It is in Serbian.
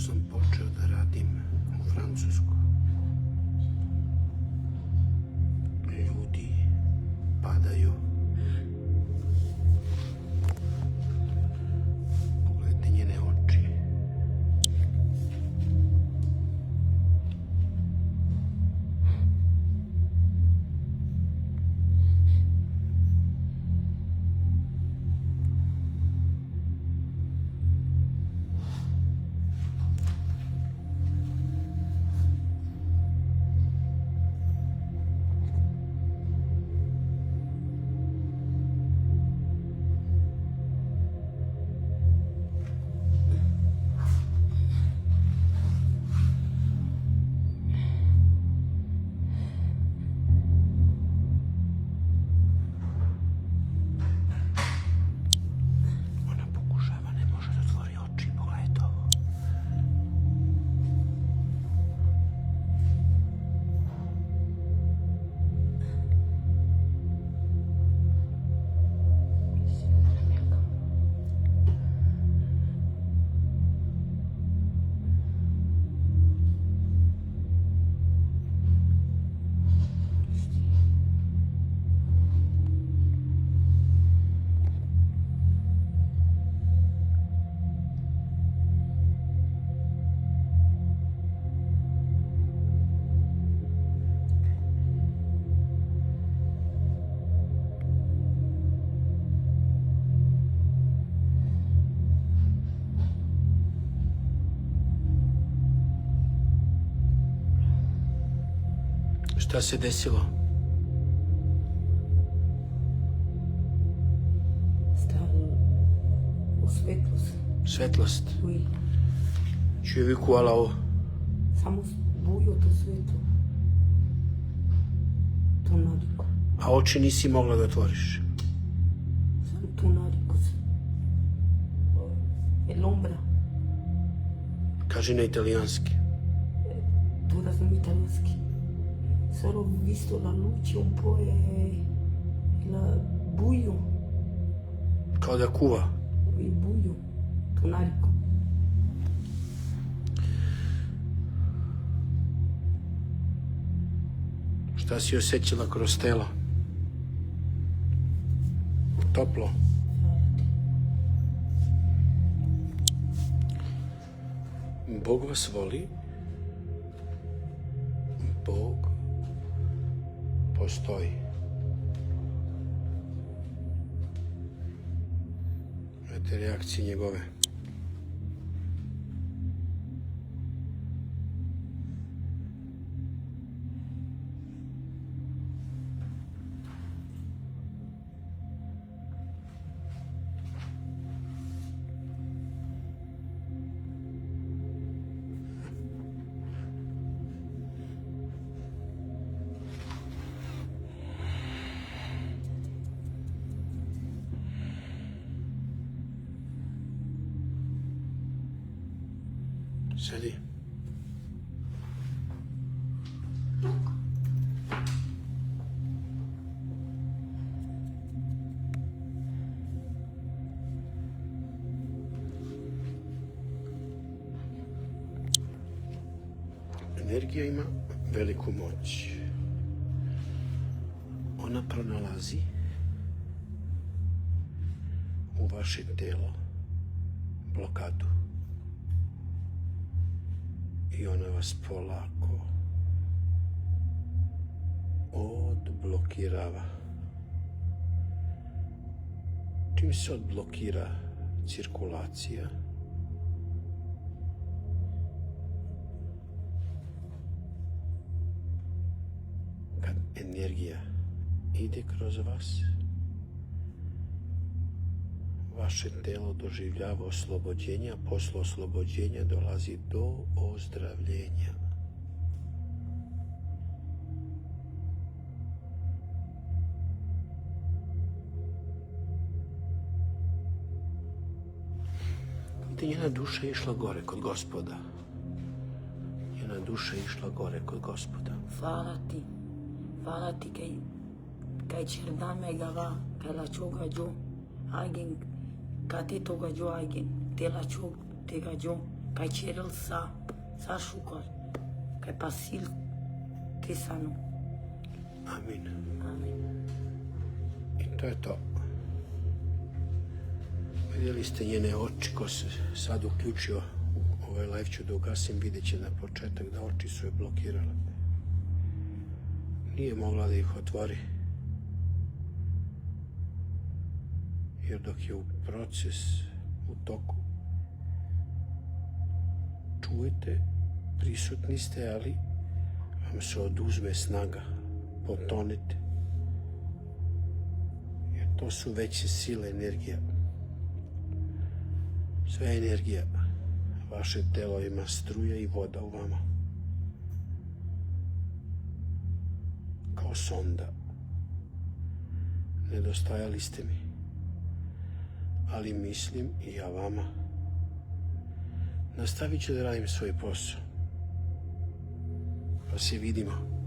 sam počeo da radim u Francusku, ljudi padaju. Pogledajte njene oči. Šta se desilo? Stalo u svetlost. Svetlost. Oui. Tu as vu quoi là-haut? Samo bujo to svetlo. To nariko. A oči nisi mogla da otvoriš? Samo to nariko se. E l'ombra. Kaži na italijanski. To razumem italijanski. Solo visto la luce un po' e la buio. Kao da kuva. Il buio. To nariko. Šta si osjećala kroz telo? Toplo. Bog vas voli. Bog postoji. Gledajte reakcije njegove. Sedi. Energija ima veliku moć. Ona pronalazi u vaše telo blokadu. I ona vas polako odblokirava. Čim se odblokira cirkulacija, kad energija ide kroz vas, vaše telo doživljava oslobođenje, a posle oslobođenja dolazi do ozdravljenja. Njena duša je išla gore kod Gospoda. Njena duša je išla gore kod Gospoda. Fala ti kaj cerdame gava, kaj la choga jo, alguien, kate toga jo alguien, te la chog, te ga jo, Kaj cerel sa shukar. Kaj pasil te sanu. Amin. Amin. I to je to. Vidjeli ste njene oči ko se sad uključio u ovaj live, ću da ugasim, vidjet će na početak da oči su je blokirale. Nije mogla da ih otvori. Jer dok je u proces u toku, čujete, prisutni ste, ali vam se oduzme snaga, potonete. Jer to su veće sile, energija. Sve energija. Vaše telo ima struje i voda u vama. Kao sonda. Nedostajali ste mi. Ali mislim i ja vama. Nastavit ću da radim svoj posao. Pa se vidimo.